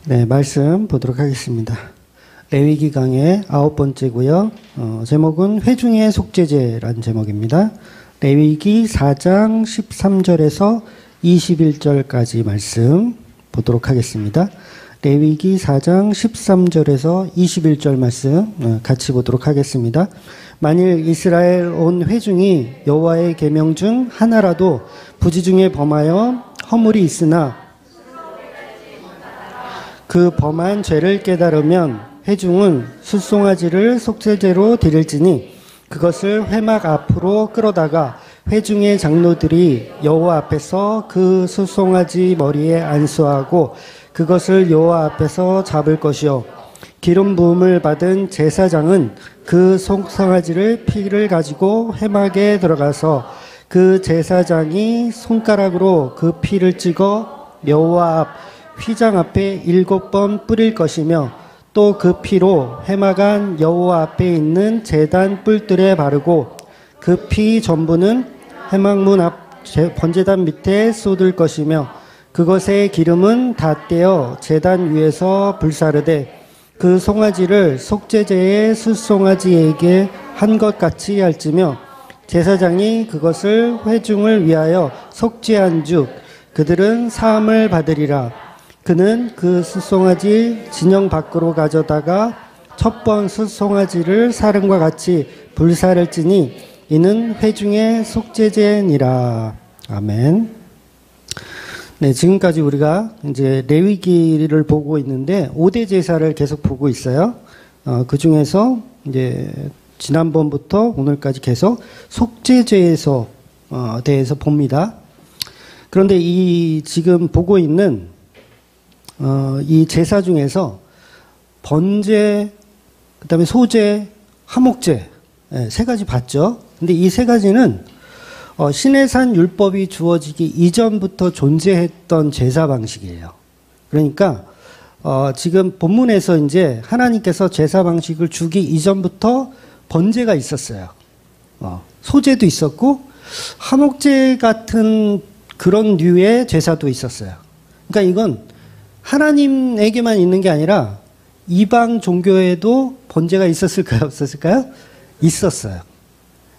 네, 말씀 보도록 하겠습니다. 레위기 강의 9번째고요. 제목은 회중의 속죄제라는 제목입니다. 레위기 4장 13절에서 21절까지 말씀 보도록 하겠습니다. 레위기 4장 13절에서 21절 말씀 같이 보도록 하겠습니다. 만일 이스라엘 온 회중이 여호와의 계명 중 하나라도 부지 중에 범하여 허물이 있으나 그 범한 죄를 깨달으면 회중은 숫송아지를 속죄제로 드릴지니 그것을 회막 앞으로 끌어다가 회중의 장로들이 여호와 앞에서 그 숫송아지 머리에 안수하고 그것을 여호와 앞에서 잡을 것이요 기름 부음을 받은 제사장은 그 속송아지를 피를 가지고 회막에 들어가서 그 제사장이 손가락으로 그 피를 찍어 여호와 앞 휘장 앞에 7번 뿌릴 것이며 또 그 피로 회막 안 여호와 앞에 있는 제단 뿔들에 바르고 그 피 전부는 회막문 앞 번제단 밑에 쏟을 것이며 그것의 기름은 다 떼어 제단 위에서 불사르되 그 송아지를 속죄제의 숫송아지에게 한 것 같이 할지며 제사장이 그것을 회중을 위하여 속죄한 즉 그들은 사함을 받으리라. 그는 그 숫송아지 진영 밖으로 가져다가 첫 번 숫송아지를 사름과 같이 불사를지니 이는 회중의 속죄제니라. 아멘. 네, 지금까지 우리가 이제 레위기를 보고 있는데 5대 제사를 계속 보고 있어요. 그 중에서 이제 지난번부터 오늘까지 계속 속죄제에서 대해서 봅니다. 그런데 이 지금 보고 있는 이 제사 중에서 번제, 그 다음에 소제, 화목제, 세 가지 봤죠. 근데 이 세 가지는 시내산 율법이 주어지기 이전부터 존재했던 제사 방식이에요. 그러니까 지금 본문에서 이제 하나님께서 제사 방식을 주기 이전부터 번제가 있었어요. 소제도 있었고 화목제 같은 그런 류의 제사도 있었어요. 그러니까 이건 하나님에게만 있는 게 아니라 이방 종교에도 번제가 있었을까요? 없었을까요? 있었어요.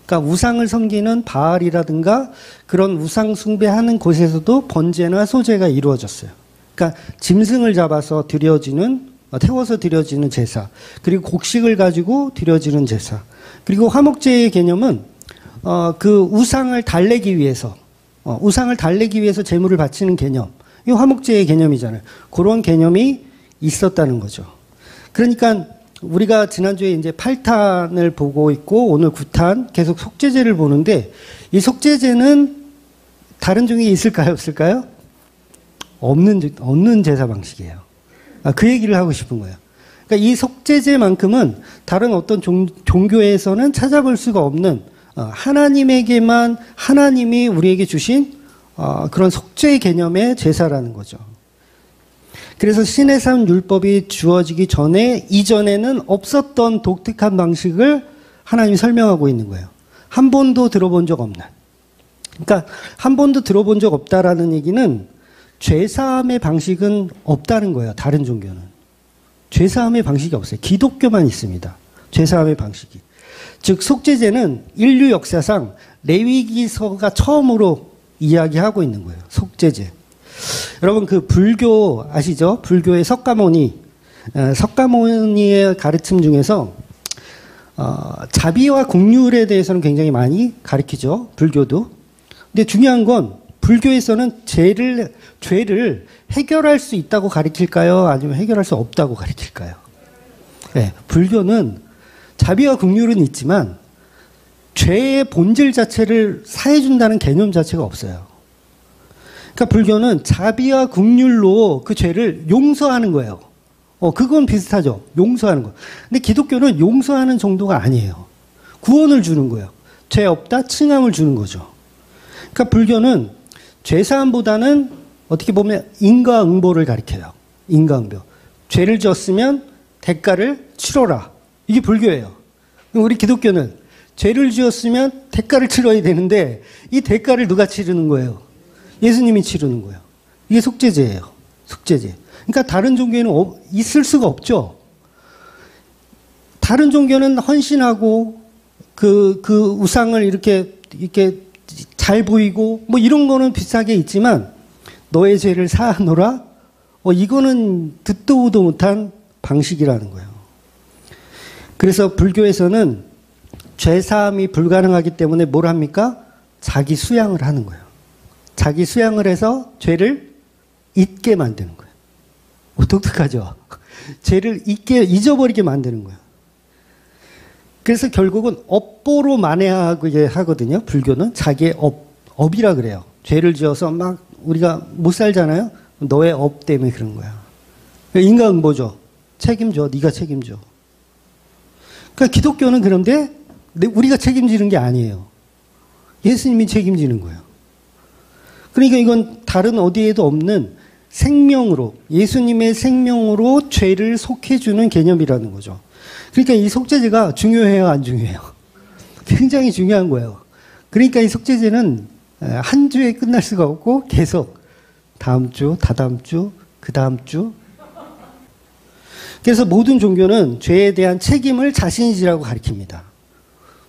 그러니까 우상을 섬기는 바알이라든가 그런 우상 숭배하는 곳에서도 번제나 소제가 이루어졌어요. 그러니까 짐승을 잡아서 태워서 드려지는 제사, 그리고 곡식을 가지고 드려지는 제사, 그리고 화목제의 개념은 그 우상을 달래기 위해서 제물을 바치는 개념, 이 화목제의 개념이잖아요. 그런 개념이 있었다는 거죠. 그러니까 우리가 지난주에 이제 8탄을 보고 있고 오늘 9탄 계속 속죄제를 보는데 이 속죄제는 다른 종이 있을까요? 없을까요? 없는 제사 방식이에요. 그 얘기를 하고 싶은 거예요. 그러니까 이 속죄제만큼은 다른 어떤 종교에서는 찾아볼 수가 없는 하나님에게만 하나님이 우리에게 주신 그런 속죄의 개념의 제사라는 거죠. 그래서 시내산 율법이 주어지기 이전에는 없었던 독특한 방식을 하나님이 설명하고 있는 거예요. 한 번도 들어본 적 없는. 그러니까 한 번도 들어본 적 없다라는 얘기는 죄사함의 방식은 없다는 거예요. 다른 종교는. 죄사함의 방식이 없어요. 기독교만 있습니다. 죄사함의 방식이. 즉 속죄제는 인류 역사상 레위기서가 처음으로 이야기하고 있는 거예요. 속죄제. 여러분 그 불교 아시죠? 불교의 석가모니의 가르침 중에서 자비와 국률에 대해서는 굉장히 많이 가르치죠. 불교도. 근데 중요한 건 불교에서는 죄를 해결할 수 있다고 가르칠까요? 아니면 해결할 수 없다고 가르칠까요? 네, 불교는 자비와 국률은 있지만 죄의 본질 자체를 사해준다는 개념 자체가 없어요. 그러니까 불교는 자비와 국률로 그 죄를 용서하는 거예요. 그건 비슷하죠. 용서하는 거. 근데 기독교는 용서하는 정도가 아니에요. 구원을 주는 거예요. 죄 없다 칭함을 주는 거죠. 그러니까 불교는 죄사함보다는 어떻게 보면 인과응보를 가리켜요. 인과응보. 죄를 지었으면 대가를 치러라. 이게 불교예요. 우리 기독교는 죄를 지었으면 대가를 치러야 되는데 이 대가를 누가 치르는 거예요? 예수님이 치르는 거예요. 이게 속죄제예요. 속죄제. 그러니까 다른 종교에는 있을 수가 없죠. 다른 종교는 헌신하고 그 우상을 이렇게 잘 보이고 뭐 이런 거는 비슷하게 있지만 너의 죄를 사하노라? 이거는 듣도 보도 못한 방식이라는 거예요. 그래서 불교에서는 죄 사함이 불가능하기 때문에 뭘 합니까? 자기 수양을 하는 거예요. 자기 수양을 해서 죄를 잊게 만드는 거예요. 독특하죠? 죄를 잊어버리게 만드는 거예요. 그래서 결국은 업보로 만회하게 하거든요. 불교는 자기의 업이라 그래요. 죄를 지어서 막 우리가 못 살잖아요. 너의 업 때문에 그런 거야. 인과응보죠. 책임져. 네가 책임져. 그러니까 기독교는 그런데 우리가 책임지는 게 아니에요. 예수님이 책임지는 거예요. 그러니까 이건 다른 어디에도 없는 생명으로, 예수님의 생명으로 죄를 속해주는 개념이라는 거죠. 그러니까 이 속죄제가 중요해요, 안 중요해요? 굉장히 중요한 거예요. 그러니까 이 속죄제는 한 주에 끝날 수가 없고 계속 다음 주, 다다음 주, 그 다음 주. 그래서 모든 종교는 죄에 대한 책임을 자신이 지라고 가르칩니다.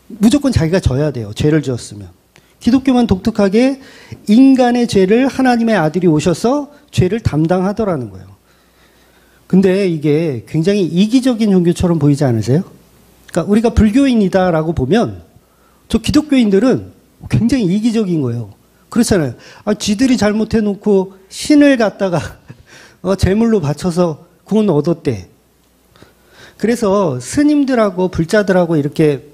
무조건 자기가 져야 돼요. 죄를 지었으면. 기독교만 독특하게 인간의 죄를 하나님의 아들이 오셔서 죄를 담당하더라는 거예요. 근데 이게 굉장히 이기적인 종교처럼 보이지 않으세요? 그러니까 우리가 불교인이다라고 보면 저 기독교인들은 굉장히 이기적인 거예요. 그렇잖아요. 쥐들이 잘못해놓고 신을 갖다가 제물로 바쳐서 구원 얻었대. 그래서 스님들하고 불자들하고 이렇게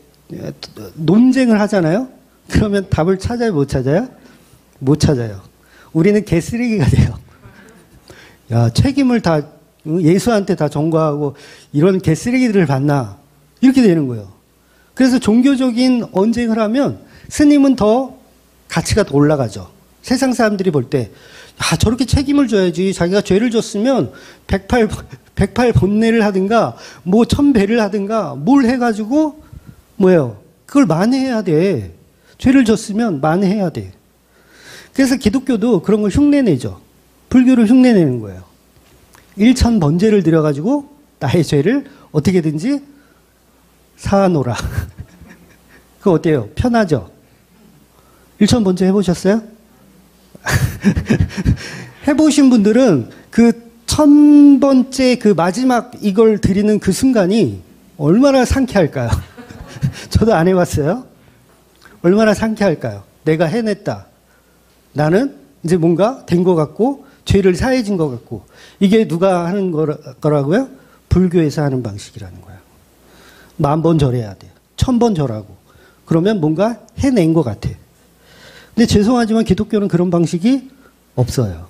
논쟁을 하잖아요. 그러면 답을 찾아요, 못 찾아요? 못 찾아요. 우리는 개쓰레기가 돼요. 야, 책임을 다 예수한테 다 전가하고 이런 개쓰레기들을 봤나? 이렇게 되는 거예요. 그래서 종교적인 언쟁을 하면 스님은 더 가치가 더 올라가죠. 세상 사람들이 볼 때, 야, 저렇게 책임을 져야지. 자기가 죄를 졌으면 108 번뇌를 하든가, 뭐 1000배를 하든가, 뭘 해가지고, 뭐예요? 그걸 만회해야 돼. 죄를 졌으면 만회해야 돼. 그래서 기독교도 그런 걸 흉내내죠. 불교를 흉내내는 거예요. 1000번제를 드려가지고, 나의 죄를 어떻게든지 사하노라. 그거 어때요? 편하죠? 1000번째 해보셨어요? 해보신 분들은 그 1000번째 그 마지막 이걸 드리는 그 순간이 얼마나 상쾌할까요? 저도 안 해봤어요. 얼마나 상쾌할까요? 내가 해냈다. 나는 이제 뭔가 된 것 같고 죄를 사해진 것 같고. 이게 누가 하는 거라고요? 불교에서 하는 방식이라는 거예요. 10,000번 절해야 돼요. 1000번 절하고. 그러면 뭔가 해낸 것 같아. 근데 죄송하지만 기독교는 그런 방식이 없어요.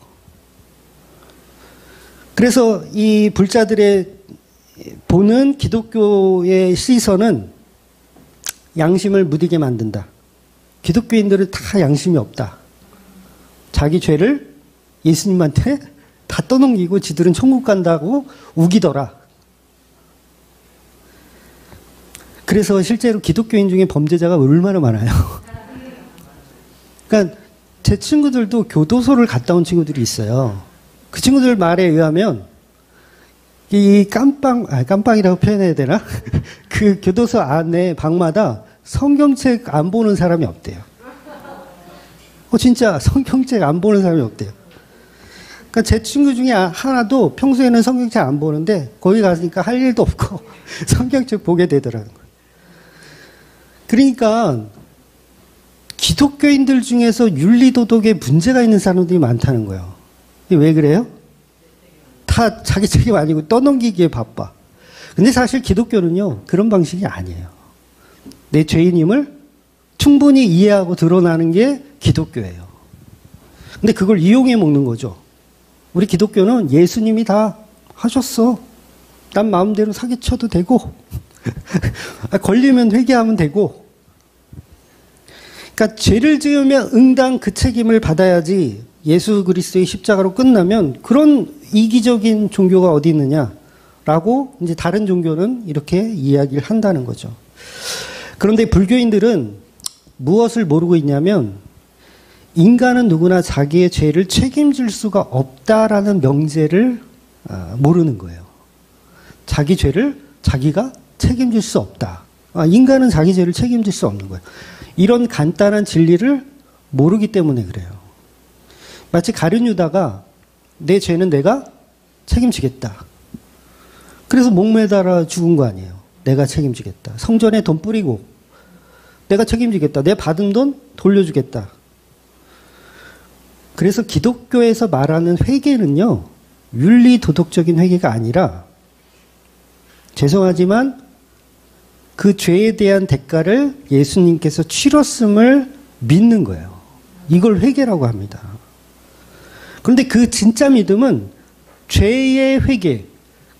그래서 이 불자들의 보는 기독교의 시선은 양심을 무디게 만든다. 기독교인들은 다 양심이 없다. 자기 죄를 예수님한테 다 떠넘기고 지들은 천국 간다고 우기더라. 그래서 실제로 기독교인 중에 범죄자가 얼마나 많아요. 그러니까 제 친구들도 교도소를 갔다 온 친구들이 있어요. 그 친구들 말에 의하면 이 깜빵이라고 표현해야 되나? 그 교도소 안에 방마다 성경책 안 보는 사람이 없대요. 진짜 성경책 안 보는 사람이 없대요. 그러니까 제 친구 중에 하나도 평소에는 성경책 안 보는데 거기 가니까 할 일도 없고 성경책 보게 되더라고요. 그러니까 기독교인들 중에서 윤리도덕에 문제가 있는 사람들이 많다는 거예요. 왜 그래요? 다 자기 책임 아니고 떠넘기기에 바빠. 근데 사실 기독교는요, 그런 방식이 아니에요. 내 죄인임을 충분히 이해하고 드러나는 게 기독교예요. 근데 그걸 이용해 먹는 거죠. 우리 기독교는 예수님이 다 하셨어. 난 마음대로 사기쳐도 되고, 걸리면 회개하면 되고, 그러니까 죄를 지으면 응당 그 책임을 받아야지 예수 그리스도의 십자가로 끝나면 그런 이기적인 종교가 어디 있느냐라고 이제 다른 종교는 이렇게 이야기를 한다는 거죠. 그런데 불교인들은 무엇을 모르고 있냐면 인간은 누구나 자기의 죄를 책임질 수가 없다라는 명제를 모르는 거예요. 자기 죄를 자기가 책임질 수 없다. 인간은 자기 죄를 책임질 수 없는 거예요. 이런 간단한 진리를 모르기 때문에 그래요. 마치 가룟 유다가 내 죄는 내가 책임지겠다. 그래서 목매달아 죽은 거 아니에요. 내가 책임지겠다. 성전에 돈 뿌리고 내가 책임지겠다. 내 받은 돈 돌려주겠다. 그래서 기독교에서 말하는 회개는요, 윤리 도덕적인 회개가 아니라 죄송하지만 그 죄에 대한 대가를 예수님께서 치렀음을 믿는 거예요. 이걸 회개라고 합니다. 그런데 그 진짜 믿음은 죄의 회개.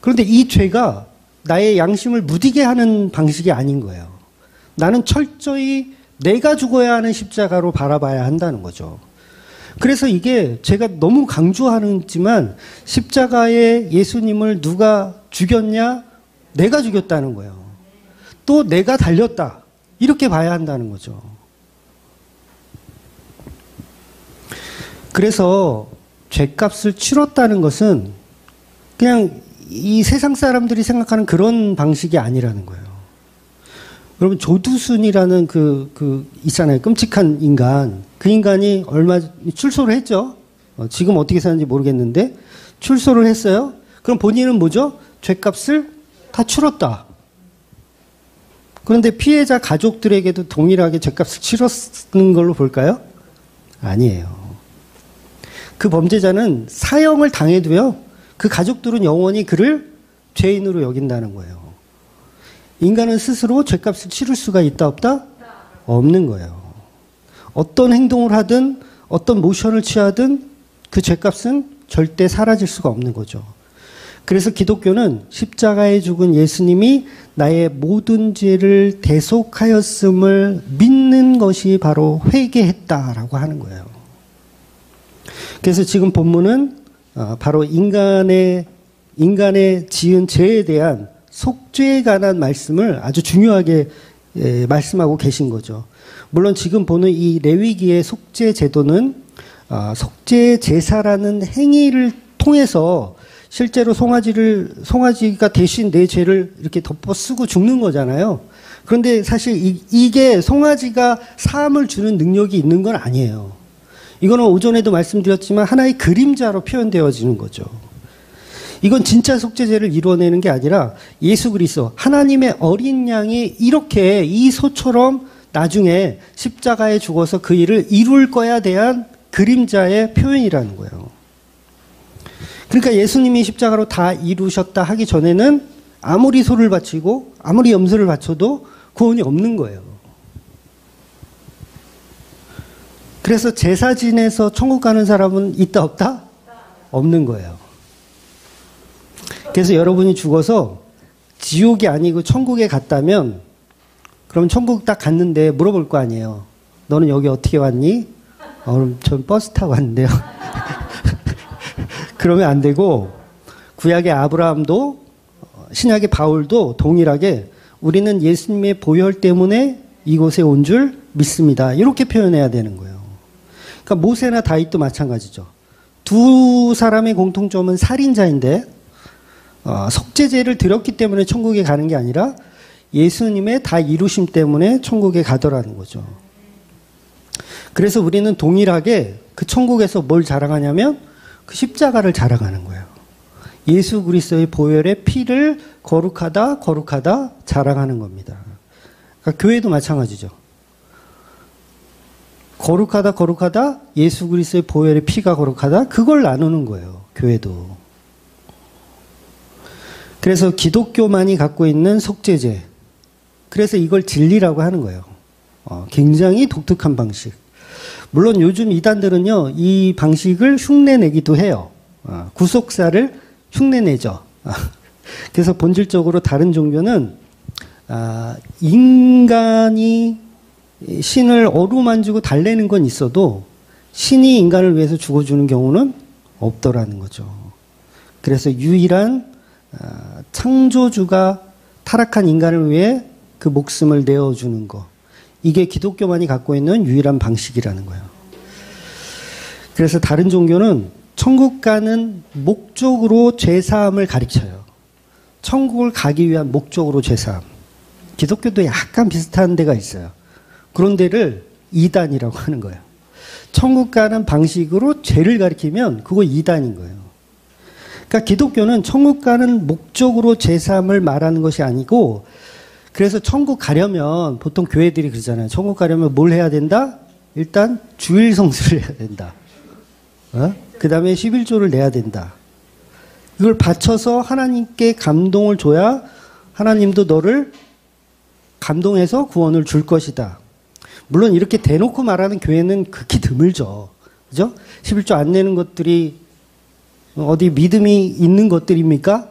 그런데 이 죄가 나의 양심을 무디게 하는 방식이 아닌 거예요. 나는 철저히 내가 죽어야 하는 십자가로 바라봐야 한다는 거죠. 그래서 이게 제가 너무 강조하지만 십자가에 예수님을 누가 죽였냐? 내가 죽였다는 거예요. 또 내가 달렸다. 이렇게 봐야 한다는 거죠. 그래서 죄값을 치렀다는 것은 그냥 이 세상 사람들이 생각하는 그런 방식이 아니라는 거예요. 여러분, 조두순이라는 있잖아요. 끔찍한 인간. 그 인간이 얼마 출소를 했죠. 지금 어떻게 사는지 모르겠는데 출소를 했어요. 그럼 본인은 뭐죠? 죄값을 다 치렀다. 그런데 피해자 가족들에게도 동일하게 죄값을 치렀는 걸로 볼까요? 아니에요. 그 범죄자는 사형을 당해도요, 그 가족들은 영원히 그를 죄인으로 여긴다는 거예요. 인간은 스스로 죄값을 치를 수가 있다 없다? 없는 거예요. 어떤 행동을 하든 어떤 모션을 취하든 그 죄값은 절대 사라질 수가 없는 거죠. 그래서 기독교는 십자가에 죽은 예수님이 나의 모든 죄를 대속하였음을 믿는 것이 바로 회개했다라고 하는 거예요. 그래서 지금 본문은 바로 인간의 지은 죄에 대한 속죄에 관한 말씀을 아주 중요하게 말씀하고 계신 거죠. 물론 지금 보는 이 레위기의 속죄 제도는 속죄 제사라는 행위를 통해서 실제로 송아지가 대신 내 죄를 이렇게 덮어 쓰고 죽는 거잖아요. 그런데 사실 이게 송아지가 사함을 주는 능력이 있는 건 아니에요. 이거는 오전에도 말씀드렸지만 하나의 그림자로 표현되어지는 거죠. 이건 진짜 속죄제를 이루어내는 게 아니라 예수 그리스도 하나님의 어린 양이 이렇게 이 소처럼 나중에 십자가에 죽어서 그 일을 이룰 거야 대한 그림자의 표현이라는 거예요. 그러니까 예수님이 십자가로 다 이루셨다 하기 전에는 아무리 소를 바치고 아무리 염소를 바쳐도 구원이 없는 거예요. 그래서 제사 지내서 천국 가는 사람은 있다 없다? 없는 거예요. 그래서 여러분이 죽어서 지옥이 아니고 천국에 갔다면 그럼 천국 딱 갔는데 물어볼 거 아니에요. 너는 여기 어떻게 왔니? 그럼 전 버스 타고 왔는데요. 그러면 안 되고 구약의 아브라함도 신약의 바울도 동일하게 우리는 예수님의 보혈 때문에 이곳에 온 줄 믿습니다. 이렇게 표현해야 되는 거예요. 그러니까 모세나 다윗도 마찬가지죠. 두 사람의 공통점은 살인자인데 속죄제를 드렸기 때문에 천국에 가는 게 아니라 예수님의 다 이루심 때문에 천국에 가더라는 거죠. 그래서 우리는 동일하게 그 천국에서 뭘 자랑하냐면 그 십자가를 자랑하는 거예요. 예수 그리스도의 보혈의 피를 거룩하다 자랑하는 겁니다. 그러니까 교회도 마찬가지죠. 거룩하다 예수 그리스도의 보혈의 피가 거룩하다 그걸 나누는 거예요. 교회도. 그래서 기독교만이 갖고 있는 속죄제. 그래서 이걸 진리라고 하는 거예요. 굉장히 독특한 방식. 물론 요즘 이단들은요, 이 방식을 흉내내기도 해요. 구속사를 흉내내죠. 그래서 본질적으로 다른 종교는 인간이 신을 어루만지고 달래는 건 있어도 신이 인간을 위해서 죽어주는 경우는 없더라는 거죠. 그래서 유일한 창조주가 타락한 인간을 위해 그 목숨을 내어주는 것. 이게 기독교만이 갖고 있는 유일한 방식이라는 거예요. 그래서 다른 종교는 천국 가는 목적으로 죄사함을 가르쳐요. 천국을 가기 위한 목적으로 죄사함. 기독교도 약간 비슷한 데가 있어요. 그런 데를 이단이라고 하는 거예요. 천국 가는 방식으로 죄를 가리키면 그거 이단인 거예요. 그러니까 기독교는 천국 가는 목적으로 죄사함을 말하는 것이 아니고, 그래서 천국 가려면 보통 교회들이 그러잖아요. 천국 가려면 뭘 해야 된다? 일단 주일 성수를 해야 된다. 그 다음에 11조를 내야 된다. 이걸 바쳐서 하나님께 감동을 줘야 하나님도 너를 감동해서 구원을 줄 것이다. 물론 이렇게 대놓고 말하는 교회는 극히 드물죠. 그죠? 11조 안 내는 것들이 어디 믿음이 있는 것들입니까?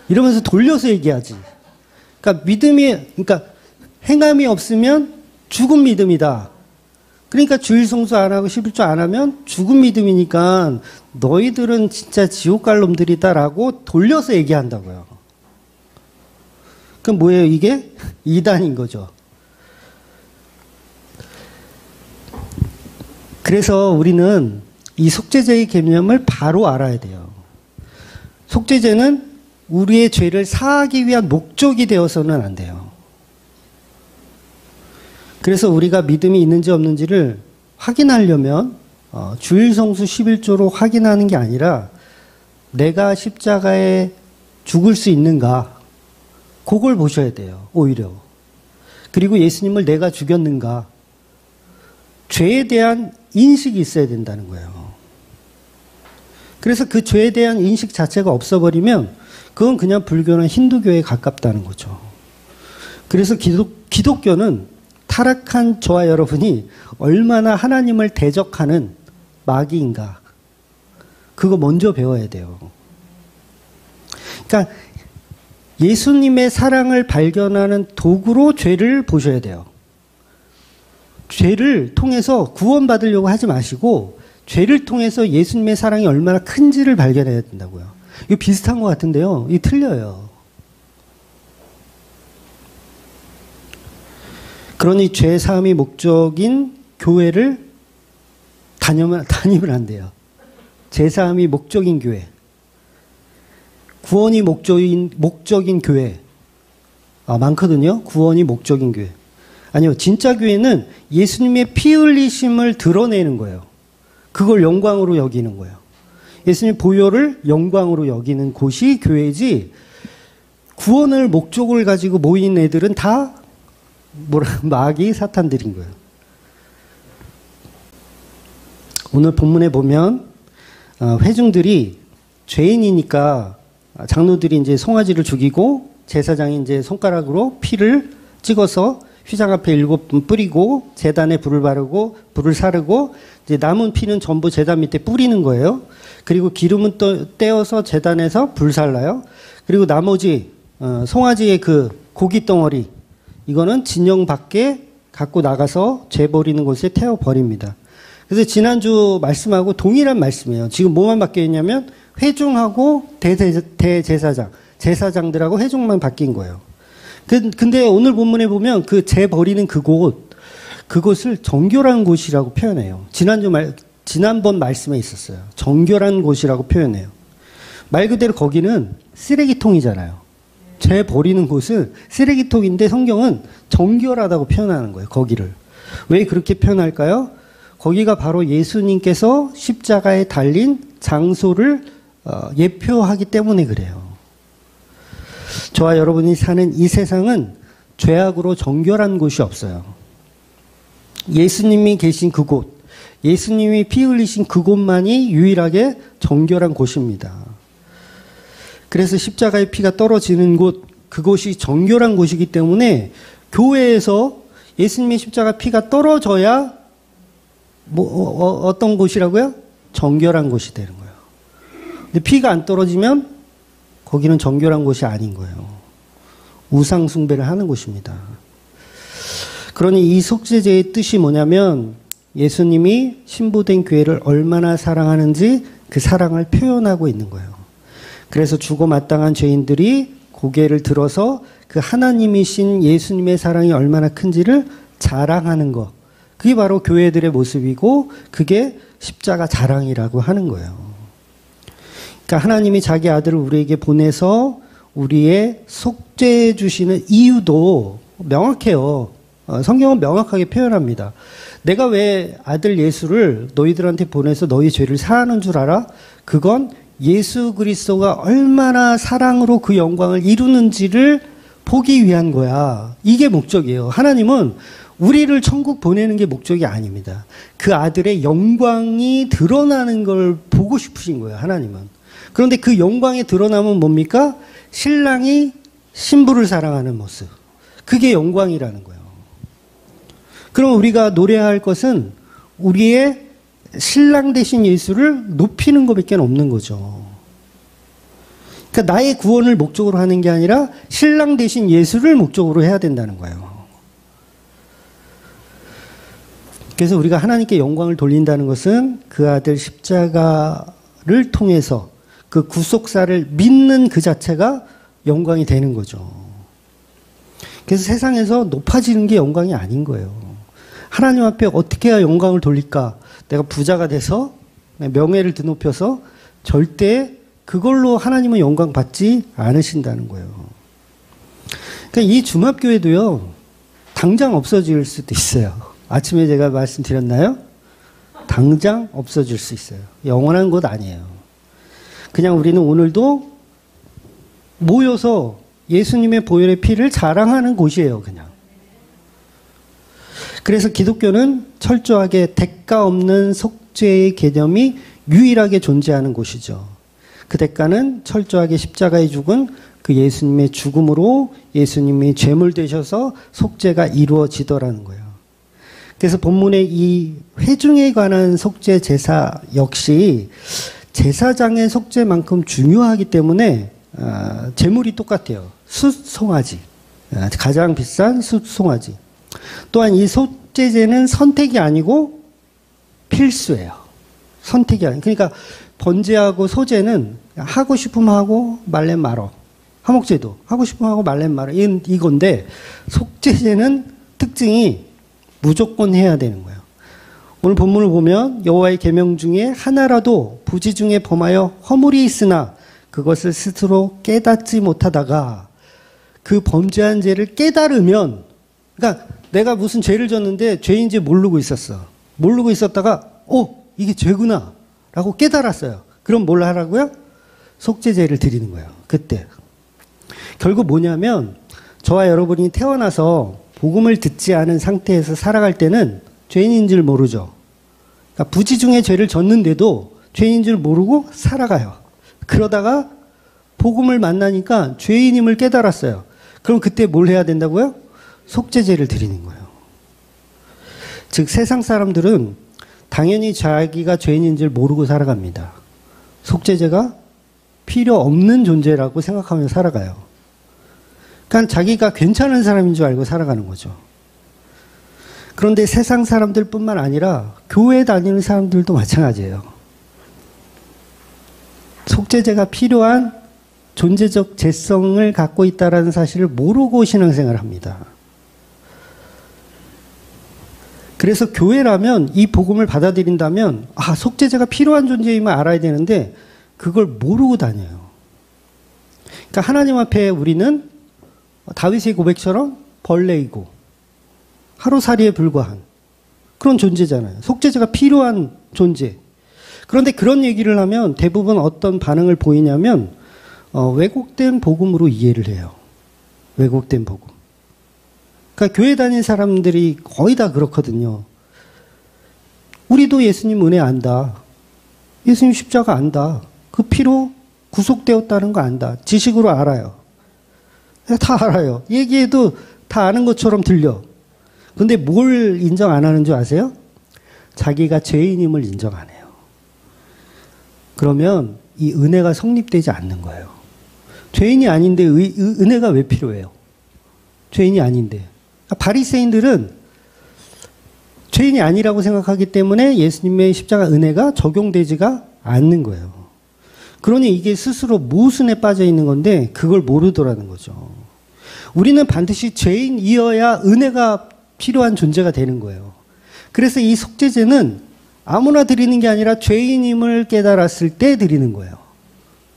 이러면서 돌려서 얘기하지. 그러니까 그러니까 행함이 없으면 죽은 믿음이다. 그러니까 주일 성수 안 하고 11조 안 하면 죽은 믿음이니까 너희들은 진짜 지옥 갈 놈들이다라고 돌려서 얘기한다고요. 그럼 뭐예요, 이게? 이단인 거죠. 그래서 우리는 이 속죄제의 개념을 바로 알아야 돼요. 속죄제는 우리의 죄를 사하기 위한 목적이 되어서는 안 돼요. 그래서 우리가 믿음이 있는지 없는지를 확인하려면 주일 성수 11조로 확인하는 게 아니라 내가 십자가에 죽을 수 있는가, 그걸 보셔야 돼요, 오히려. 그리고 예수님을 내가 죽였는가, 죄에 대한 인식이 있어야 된다는 거예요. 그래서 그 죄에 대한 인식 자체가 없어버리면 그건 그냥 불교나 힌두교에 가깝다는 거죠. 그래서 기독교는 타락한 저와 여러분이 얼마나 하나님을 대적하는 마귀인가, 그거 먼저 배워야 돼요. 그러니까 예수님의 사랑을 발견하는 도구로 죄를 보셔야 돼요. 죄를 통해서 구원받으려고 하지 마시고 죄를 통해서 예수님의 사랑이 얼마나 큰지를 발견해야 된다고요. 이거 비슷한 것 같은데요, 이게 틀려요. 그러니 죄 사함이 목적인 교회를 다니면 안 돼요. 죄 사함이 목적인 교회, 구원이 목적인 교회 많거든요. 구원이 목적인 교회. 아니요, 진짜 교회는 예수님의 피 흘리심을 드러내는 거예요. 그걸 영광으로 여기는 거예요. 예수님 보혈을 영광으로 여기는 곳이 교회지, 구원을 목적을 가지고 모인 애들은 다 마귀 사탄들인 거예요. 오늘 본문에 보면 회중들이 죄인이니까 장로들이 이제 송아지를 죽이고 제사장이 이제 손가락으로 피를 찍어서 휘장 앞에 7번 뿌리고 제단에 불을 바르고 불을 사르고 이제 남은 피는 전부 제단 밑에 뿌리는 거예요. 그리고 기름은 또 떼어서 제단에서 불살라요. 그리고 나머지 송아지의 그 고기 덩어리, 이거는 진영 밖에 갖고 나가서 죄 버리는 곳에 태워 버립니다. 그래서 지난주 말씀하고 동일한 말씀이에요. 지금 뭐만 바뀌어 있냐면 회중하고 대제사장, 제사장들하고 회중만 바뀐 거예요. 근데 오늘 본문에 보면 그 죄 버리는 그곳을 정결한 곳이라고 표현해요. 지난번 말씀에 있었어요. 정결한 곳이라고 표현해요. 말 그대로 거기는 쓰레기통이잖아요. 죄 버리는 곳은 쓰레기통인데 성경은 정결하다고 표현하는 거예요, 거기를. 왜 그렇게 표현할까요? 거기가 바로 예수님께서 십자가에 달린 장소를 예표하기 때문에 그래요. 저와 여러분이 사는 이 세상은 죄악으로 정결한 곳이 없어요. 예수님이 계신 그곳, 예수님이 피 흘리신 그곳만이 유일하게 정결한 곳입니다. 그래서 십자가의 피가 떨어지는 곳, 그곳이 정결한 곳이기 때문에 교회에서 예수님의 십자가 피가 떨어져야 어떤 곳이라고요? 정결한 곳이 되는 거예요. 근데 피가 안 떨어지면 거기는 정결한 곳이 아닌 거예요. 우상 숭배를 하는 곳입니다. 그러니 이 속죄제의 뜻이 뭐냐면 예수님이 신부된 교회를 얼마나 사랑하는지 그 사랑을 표현하고 있는 거예요. 그래서 죽어 마땅한 죄인들이 고개를 들어서 그 하나님이신 예수님의 사랑이 얼마나 큰지를 자랑하는 것, 그게 바로 교회들의 모습이고 그게 십자가 자랑이라고 하는 거예요. 그러니까 하나님이 자기 아들을 우리에게 보내서 우리의 속죄해 주시는 이유도 명확해요. 성경은 명확하게 표현합니다. 내가 왜 아들 예수를 너희들한테 보내서 너희 죄를 사하는 줄 알아? 그건 예수 그리스도가 얼마나 사랑으로 그 영광을 이루는지를 보기 위한 거야. 이게 목적이에요. 하나님은 우리를 천국 보내는 게 목적이 아닙니다. 그 아들의 영광이 드러나는 걸 보고 싶으신 거예요. 하나님은. 그런데 그 영광이 드러나면 뭡니까? 신랑이 신부를 사랑하는 모습. 그게 영광이라는 거예요. 그럼 우리가 노래해야 할 것은 우리의 신랑 되신 예수를 높이는 것밖에 없는 거죠. 그러니까 나의 구원을 목적으로 하는 게 아니라 신랑 되신 예수를 목적으로 해야 된다는 거예요. 그래서 우리가 하나님께 영광을 돌린다는 것은 그 아들 십자가를 통해서 그 구속사를 믿는 그 자체가 영광이 되는 거죠. 그래서 세상에서 높아지는 게 영광이 아닌 거예요. 하나님 앞에 어떻게 해야 영광을 돌릴까? 내가 부자가 돼서 명예를 드높여서 절대 그걸로 하나님은 영광 받지 않으신다는 거예요. 그러니까 이 주맙교회도요, 당장 없어질 수도 있어요. 아침에 제가 말씀드렸나요? 당장 없어질 수 있어요. 영원한 곳 아니에요. 그냥 우리는 오늘도 모여서 예수님의 보혈의 피를 자랑하는 곳이에요, 그냥. 그래서 기독교는 철저하게 대가 없는 속죄의 개념이 유일하게 존재하는 곳이죠. 그 대가는 철저하게 십자가에 죽은 그 예수님의 죽음으로 예수님이 제물 되셔서 속죄가 이루어지더라는 거예요. 그래서 본문의 이 회중에 관한 속죄 제사 역시 제사장의 속죄만큼 중요하기 때문에 제물이 똑같아요. 숫, 송아지. 가장 비싼 숫, 송아지. 또한 이 속죄제는 선택이 아니고 필수예요. 선택이 아니고. 그러니까 번제하고 소제는 하고 싶으면 하고 말래 말어. 화목제도 하고 싶으면 하고 말래 말어. 이건데 속죄제는 특징이 무조건 해야 되는 거예요. 오늘 본문을 보면 여호와의 계명 중에 하나라도 부지 중에 범하여 허물이 있으나 그것을 스스로 깨닫지 못하다가 그 범죄한 죄를 깨달으면, 그러니까 내가 무슨 죄를 졌는데 죄인지 모르고 있었어. 모르고 있었다가 이게 죄구나 라고 깨달았어요. 그럼 뭘 하라고요? 속죄제를 드리는 거예요. 그때. 결국 뭐냐면 저와 여러분이 태어나서 복음을 듣지 않은 상태에서 살아갈 때는 죄인인 줄 모르죠. 그러니까 부지 중에 죄를 졌는데도 죄인인 줄 모르고 살아가요. 그러다가 복음을 만나니까 죄인임을 깨달았어요. 그럼 그때 뭘 해야 된다고요? 속죄제를 드리는 거예요. 즉 세상 사람들은 당연히 자기가 죄인인 줄 모르고 살아갑니다. 속죄제가 필요 없는 존재라고 생각하며 살아가요. 그러니까 자기가 괜찮은 사람인 줄 알고 살아가는 거죠. 그런데 세상 사람들뿐만 아니라 교회 다니는 사람들도 마찬가지예요. 속죄제가 필요한 존재적 재성을 갖고 있다는 사실을 모르고 신앙생활을 합니다. 그래서 교회라면 이 복음을 받아들인다면 속죄제가 필요한 존재임을 알아야 되는데 그걸 모르고 다녀요. 그러니까 하나님 앞에 우리는 다윗의 고백처럼 벌레이고 하루살이에 불과한 그런 존재잖아요. 속죄제가 필요한 존재. 그런데 그런 얘기를 하면 대부분 어떤 반응을 보이냐면 왜곡된 복음으로 이해를 해요. 왜곡된 복음. 그러니까 교회 다니는 사람들이 거의 다 그렇거든요. 우리도 예수님 은혜 안다. 예수님 십자가 안다. 그 피로 구속되었다는 거 안다. 지식으로 알아요. 다 알아요. 얘기해도 다 아는 것처럼 들려. 근데 뭘 인정 안 하는 줄 아세요? 자기가 죄인임을 인정 안 해요. 그러면 이 은혜가 성립되지 않는 거예요. 죄인이 아닌데 은혜가 왜 필요해요? 죄인이 아닌데. 바리새인들은 죄인이 아니라고 생각하기 때문에 예수님의 십자가 은혜가 적용되지가 않는 거예요. 그러니 이게 스스로 모순에 빠져 있는 건데 그걸 모르더라는 거죠. 우리는 반드시 죄인이어야 은혜가 필요한 존재가 되는 거예요. 그래서 이 속죄제는 아무나 드리는 게 아니라 죄인임을 깨달았을 때 드리는 거예요.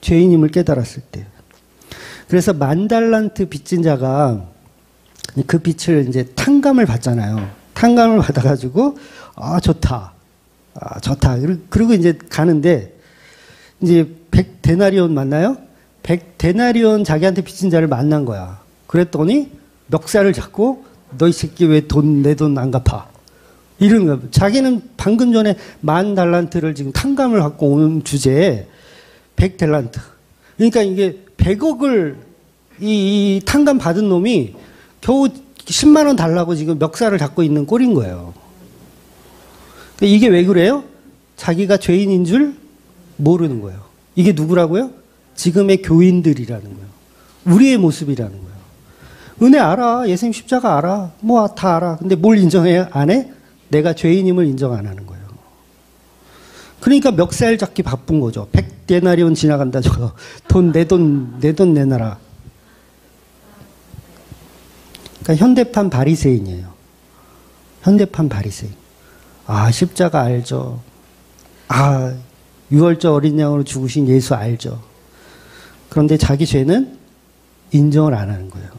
죄인임을 깨달았을 때. 그래서 10,000달란트 빚진 자가 그 빚을 이제 탕감을 받잖아요. 탕감을 받아가지고, 아, 좋다. 아, 좋다. 그리고 이제 가는데, 이제 100데나리온 만나요? 100데나리온 자기한테 빚진 자를 만난 거야. 그랬더니, 멱살을 잡고, 너 이 새끼 왜 내 돈 안 갚아? 이러는 거야. 자기는 방금 전에 10,000달란트를 지금 탕감을 갖고 온 주제에 100달란트. 그러니까 이게 100억을 이 탕감 받은 놈이 겨우 10만 원 달라고 지금 멱살을 잡고 있는 꼴인 거예요. 이게 왜 그래요? 자기가 죄인인 줄 모르는 거예요. 이게 누구라고요? 지금의 교인들이라는 거예요. 우리의 모습이라는 거예요. 은혜 알아. 예수님 십자가 알아. 뭐 다 알아. 근데 뭘 인정해요? 안 해? 내가 죄인임을 인정 안 하는 거예요. 그러니까 멱살 잡기 바쁜 거죠. 100데나리온 지나간다 저거. 내 돈 내놔라. 그러니까 현대판 바리새인이에요. 현대판 바리새인. 아, 십자가 알죠. 아, 6월절 어린 양으로 죽으신 예수 알죠. 그런데 자기 죄는 인정을 안 하는 거예요.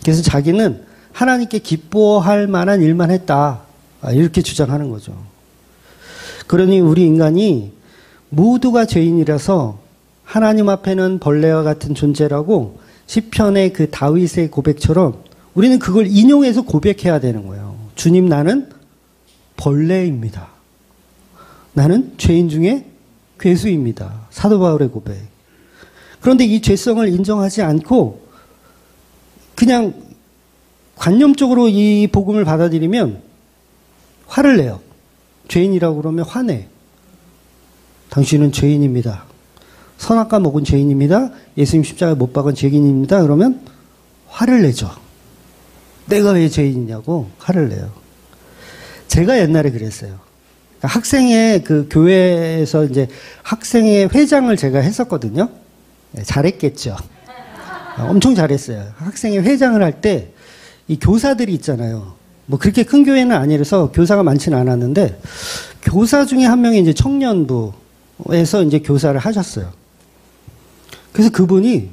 그래서 자기는 하나님께 기뻐할 만한 일만 했다. 이렇게 주장하는 거죠. 그러니 우리 인간이 모두가 죄인이라서 하나님 앞에는 벌레와 같은 존재라고 시편의 그 다윗의 고백처럼 우리는 그걸 인용해서 고백해야 되는 거예요. 주님, 나는 벌레입니다. 나는 죄인 중에 괴수입니다. 사도 바울의 고백. 그런데 이 죄성을 인정하지 않고 그냥 관념적으로 이 복음을 받아들이면 화를 내요. 죄인이라고 그러면 화내. 당신은 죄인입니다. 선악과 먹은 죄인입니다. 예수님 십자가에 못 박은 죄인입니다. 그러면 화를 내죠. 내가 왜 죄인이냐고 화를 내요. 제가 옛날에 그랬어요. 학생회 그 교회에서 이제 학생회 회장을 제가 했었거든요. 잘했겠죠. 엄청 잘했어요. 학생회 회장을 할 때 이 교사들이 있잖아요. 뭐 그렇게 큰 교회는 아니라서 교사가 많지는 않았는데 교사 중에 한 명이 이제 청년부에서 이제 교사를 하셨어요. 그래서 그분이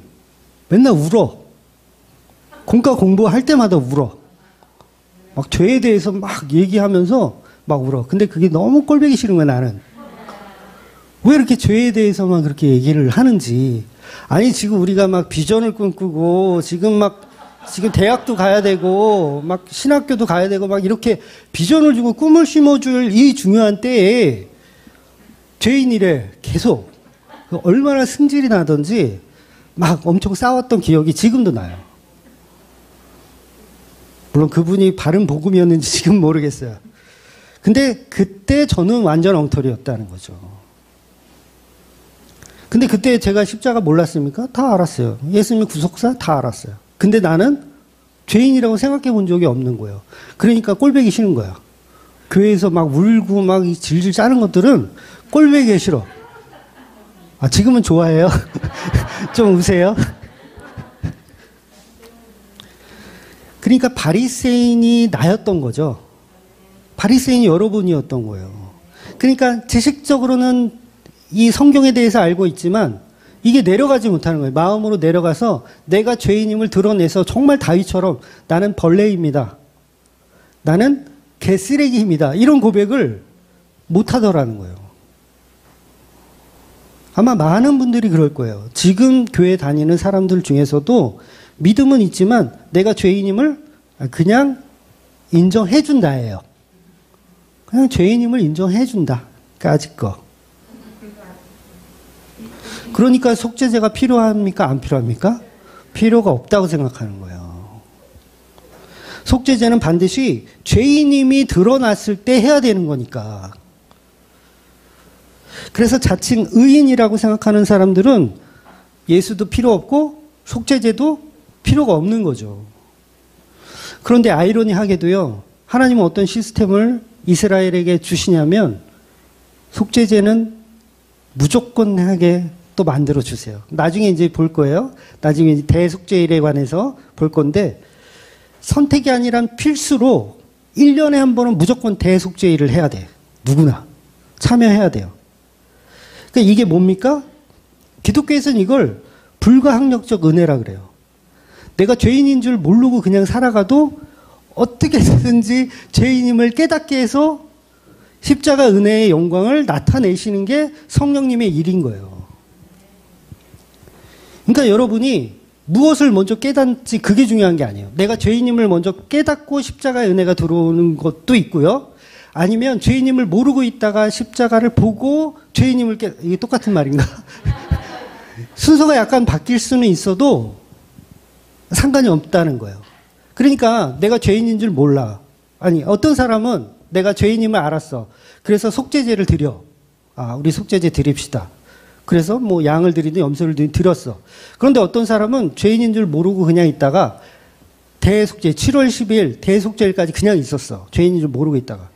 맨날 울어. 공과 공부할 때마다 울어. 막 죄에 대해서 막 얘기하면서 막 울어. 근데 그게 너무 꼴보기 싫은 거야, 나는. 왜 이렇게 죄에 대해서만 그렇게 얘기를 하는지. 아니, 지금 우리가 막 비전을 꿈꾸고, 지금 대학도 가야 되고, 막 신학교도 가야 되고, 막 이렇게 비전을 주고 꿈을 심어줄 이 중요한 때에 죄인이래, 계속. 얼마나 승질이 나던지 막 엄청 싸웠던 기억이 지금도 나요. 물론 그분이 바른 복음이었는지 지금 모르겠어요. 근데 그때 저는 완전 엉터리였다는 거죠. 근데 그때 제가 십자가 몰랐습니까? 다 알았어요. 예수님 구속사 다 알았어요. 근데 나는 죄인이라고 생각해 본 적이 없는 거예요. 그러니까 꼴보기 싫은 거야. 교회에서 막 울고 막 질질 짜는 것들은 꼴보기 싫어. 아, 지금은 좋아해요? 좀 우세요? 그러니까 바리새인이 나였던 거죠. 바리새인이 여러분이었던 거예요. 그러니까 지식적으로는 이 성경에 대해서 알고 있지만 이게 내려가지 못하는 거예요. 마음으로 내려가서 내가 죄인임을 드러내서 정말 다윗처럼 나는 벌레입니다. 나는 개쓰레기입니다. 이런 고백을 못하더라는 거예요. 아마 많은 분들이 그럴 거예요. 지금 교회 다니는 사람들 중에서도 믿음은 있지만 내가 죄인임을 그냥 인정해준다예요. 그냥 죄인임을 인정해준다. 까짓 거. 그러니까 속죄제가 필요합니까? 안 필요합니까? 필요가 없다고 생각하는 거예요. 속죄제는 반드시 죄인임이 드러났을 때 해야 되는 거니까. 그래서 자칭 의인이라고 생각하는 사람들은 예수도 필요 없고 속죄제도 필요가 없는 거죠. 그런데 아이러니하게도요, 하나님은 어떤 시스템을 이스라엘에게 주시냐면 속죄제는 무조건하게 또 만들어 주세요. 나중에 이제 볼 거예요. 나중에 이제 대속죄일에 관해서 볼 건데 선택이 아니라 필수로 1년에 한 번은 무조건 대속죄일을 해야 돼. 누구나. 참여해야 돼요. 그러니까 이게 뭡니까? 기독교에서는 이걸 불가항력적 은혜라 그래요. 내가 죄인인 줄 모르고 그냥 살아가도 어떻게든지 죄인임을 깨닫게 해서 십자가 은혜의 영광을 나타내시는 게 성령님의 일인 거예요. 그러니까 여러분이 무엇을 먼저 깨닫지 그게 중요한 게 아니에요. 내가 죄인임을 먼저 깨닫고 십자가의 은혜가 들어오는 것도 있고요. 아니면 죄인임을 모르고 있다가 십자가를 보고 죄인임을 이게 똑같은 말인가? 순서가 약간 바뀔 수는 있어도 상관이 없다는 거예요. 그러니까 내가 죄인인 줄 몰라. 아니 어떤 사람은 내가 죄인임을 알았어. 그래서 속죄제를 드려. 우리 속죄제 드립시다. 그래서 뭐 양을 드리든 염소를 드렸어. 그런데 어떤 사람은 죄인인 줄 모르고 그냥 있다가 대속죄 7월 10일 대속죄일까지 그냥 있었어. 죄인인 줄 모르고 있다가.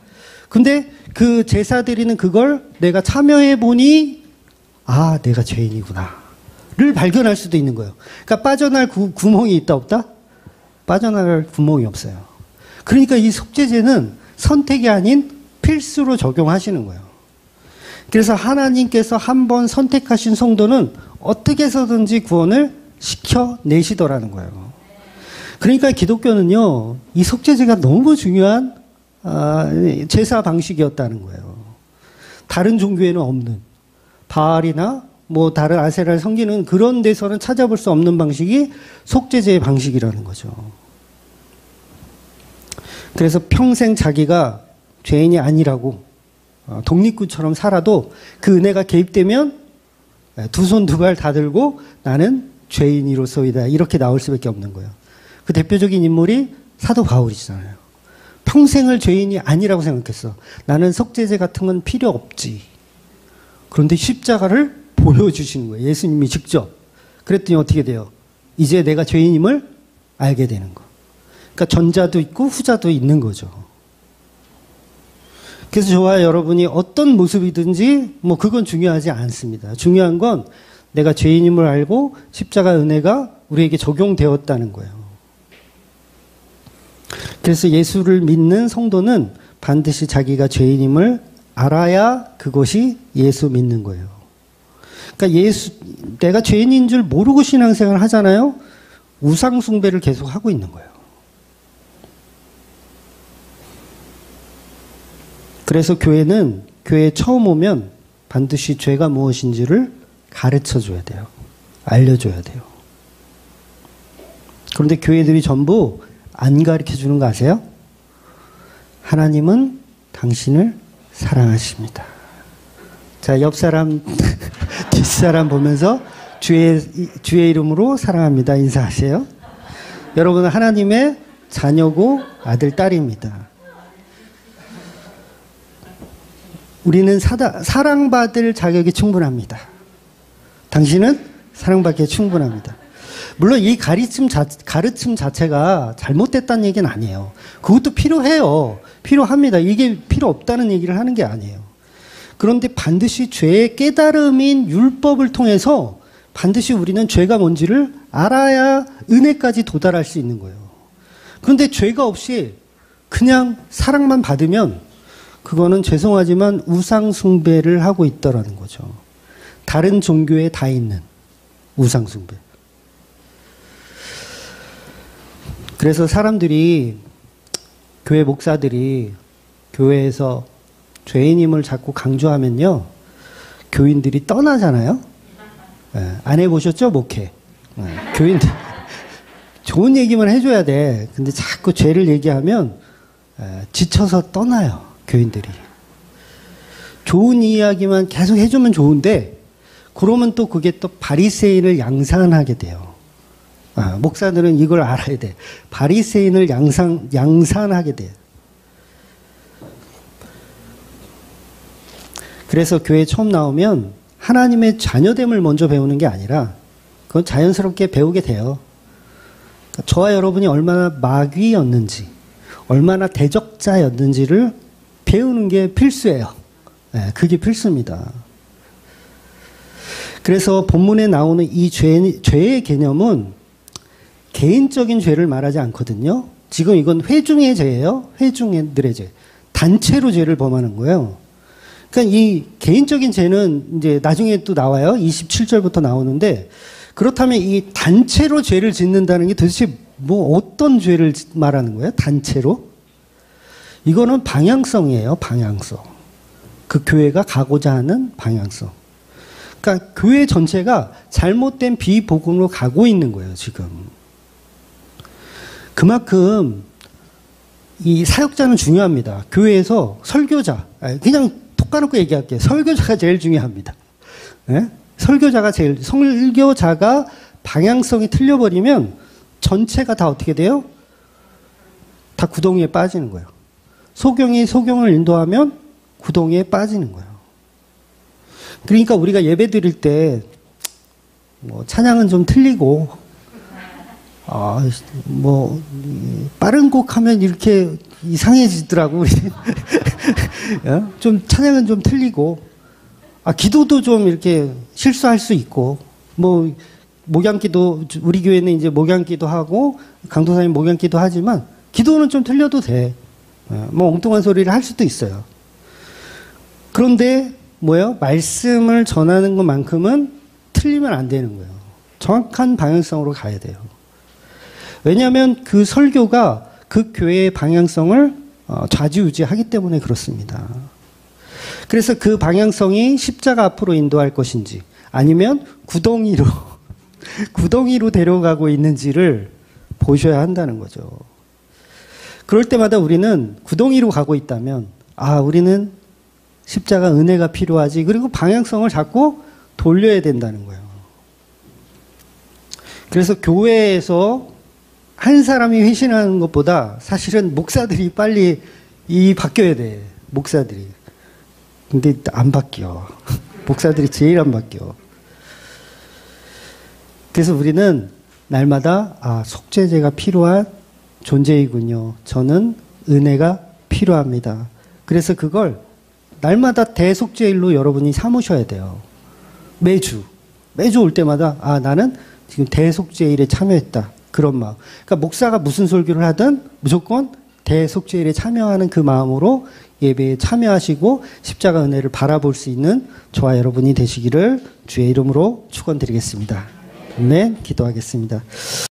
근데 그 제사 드리는 그걸 내가 참여해 보니 내가 죄인이구나 를 발견할 수도 있는 거예요. 그러니까 빠져날 구멍이 있다 없다? 빠져나갈 구멍이 없어요. 그러니까 이 속죄제는 선택이 아닌 필수로 적용하시는 거예요. 그래서 하나님께서 한번 선택하신 성도는 어떻게 해서든지 구원을 시켜내시더라는 거예요. 그러니까 기독교는요, 이 속죄제가 너무 중요한 제사 방식이었다는 거예요. 다른 종교에는 없는, 바알이나 뭐 다른 아세라를 섬기는 그런 데서는 찾아볼 수 없는 방식이 속죄제의 방식이라는 거죠. 그래서 평생 자기가 죄인이 아니라고 독립군처럼 살아도 그 은혜가 개입되면 두 손 두 발 다 들고 나는 죄인이로소이다 이렇게 나올 수밖에 없는 거예요. 그 대표적인 인물이 사도 바울이잖아요. 평생을 죄인이 아니라고 생각했어. 나는 속죄제 같은 건 필요 없지. 그런데 십자가를 보여주시는 거예요. 예수님이 직접. 그랬더니 어떻게 돼요? 이제 내가 죄인임을 알게 되는 거. 그러니까 전자도 있고 후자도 있는 거죠. 그래서 저와 여러분이 어떤 모습이든지 뭐 그건 중요하지 않습니다. 중요한 건 내가 죄인임을 알고 십자가 은혜가 우리에게 적용되었다는 거예요. 그래서 예수를 믿는 성도는 반드시 자기가 죄인임을 알아야 그것이 예수 믿는 거예요. 그러니까 내가 죄인인 줄 모르고 신앙생활을 하잖아요. 우상숭배를 계속 하고 있는 거예요. 그래서 교회에 처음 오면 반드시 죄가 무엇인지를 가르쳐 줘야 돼요. 알려줘야 돼요. 그런데 교회들이 전부 안 가르쳐 주는 거 아세요? 하나님은 당신을 사랑하십니다. 자, 옆 사람, 뒷 사람 보면서 주의 이름으로 사랑합니다. 인사하세요. 여러분은 하나님의 자녀고 아들, 딸입니다. 우리는 사랑받을 자격이 충분합니다. 당신은 사랑받기에 충분합니다. 물론 이 가르침 자체가 잘못됐다는 얘기는 아니에요. 그것도 필요해요. 필요합니다. 이게 필요 없다는 얘기를 하는 게 아니에요. 그런데 반드시 죄의 깨달음인 율법을 통해서 반드시 우리는 죄가 뭔지를 알아야 은혜까지 도달할 수 있는 거예요. 그런데 죄가 없이 그냥 사랑만 받으면 그거는 죄송하지만 우상숭배를 하고 있더라는 거죠. 다른 종교에 다 있는 우상숭배. 그래서 사람들이, 교회 목사들이 교회에서 죄인임을 자꾸 강조하면요, 교인들이 떠나잖아요. 네, 안 해보셨죠? 목회. 네, 교인들 좋은 얘기만 해줘야 돼. 근데 자꾸 죄를 얘기하면 지쳐서 떠나요. 교인들이. 좋은 이야기만 계속 해주면 좋은데 그러면 또 그게 또 바리새인을 양산하게 돼요. 목사들은 이걸 알아야 돼. 바리새인을 양산하게 돼. 그래서 교회 처음 나오면 하나님의 자녀됨을 먼저 배우는 게 아니라 그건 자연스럽게 배우게 돼요. 저와 여러분이 얼마나 마귀였는지, 얼마나 대적자였는지를 배우는 게 필수예요. 네, 그게 필수입니다. 그래서 본문에 나오는 이 죄의 개념은 개인적인 죄를 말하지 않거든요. 지금 이건 회중의 죄예요. 회중들의 죄. 단체로 죄를 범하는 거예요. 그러니까 이 개인적인 죄는 이제 나중에 또 나와요. 27절부터 나오는데, 그렇다면 이 단체로 죄를 짓는다는 게 도대체 뭐 어떤 죄를 말하는 거예요? 단체로? 이거는 방향성이에요. 방향성. 그 교회가 가고자 하는 방향성. 그러니까 교회 전체가 잘못된 비복음으로 가고 있는 거예요, 지금. 그만큼 이 사역자는 중요합니다. 교회에서 설교자, 그냥 톡 까놓고 얘기할게요. 설교자가 제일 중요합니다. 네? 설교자가 방향성이 틀려버리면 전체가 다 어떻게 돼요? 다 구덩이에 빠지는 거예요. 소경이 소경을 인도하면 구덩이에 빠지는 거예요. 그러니까 우리가 예배 드릴 때, 뭐, 찬양은 좀 틀리고, 빠른 곡 하면 이렇게 이상해지더라고, 우리. 좀, 찬양은 좀 틀리고, 기도도 좀 이렇게 실수할 수 있고, 뭐, 목양기도, 우리 교회는 이제 목양기도 하고, 강도사님 목양기도 하지만, 기도는 좀 틀려도 돼. 뭐, 엉뚱한 소리를 할 수도 있어요. 그런데, 말씀을 전하는 것만큼은 틀리면 안 되는 거예요. 정확한 방향성으로 가야 돼요. 왜냐하면 그 설교가 그 교회의 방향성을 좌지우지하기 때문에 그렇습니다. 그래서 그 방향성이 십자가 앞으로 인도할 것인지 아니면 구덩이로 데려가고 있는지를 보셔야 한다는 거죠. 그럴 때마다 우리는 구덩이로 가고 있다면 우리는 십자가 은혜가 필요하지. 그리고 방향성을 자꾸 돌려야 된다는 거예요. 그래서 교회에서 한 사람이 회신하는 것보다 사실은 목사들이 빨리 바뀌어야 돼. 목사들이. 근데 안 바뀌어. 목사들이 제일 안 바뀌어. 그래서 우리는 날마다 속죄제가 필요한 존재이군요. 저는 은혜가 필요합니다. 그래서 그걸 날마다 대속죄일로 여러분이 삼으셔야 돼요. 매주 올 때마다 나는 지금 대속죄일에 참여했다. 그런 마음. 그러니까 목사가 무슨 설교를 하든 무조건 대속죄일에 참여하는 그 마음으로 예배에 참여하시고 십자가 은혜를 바라볼 수 있는 저와 여러분이 되시기를 주의 이름으로 축원드리겠습니다. 네, 기도하겠습니다.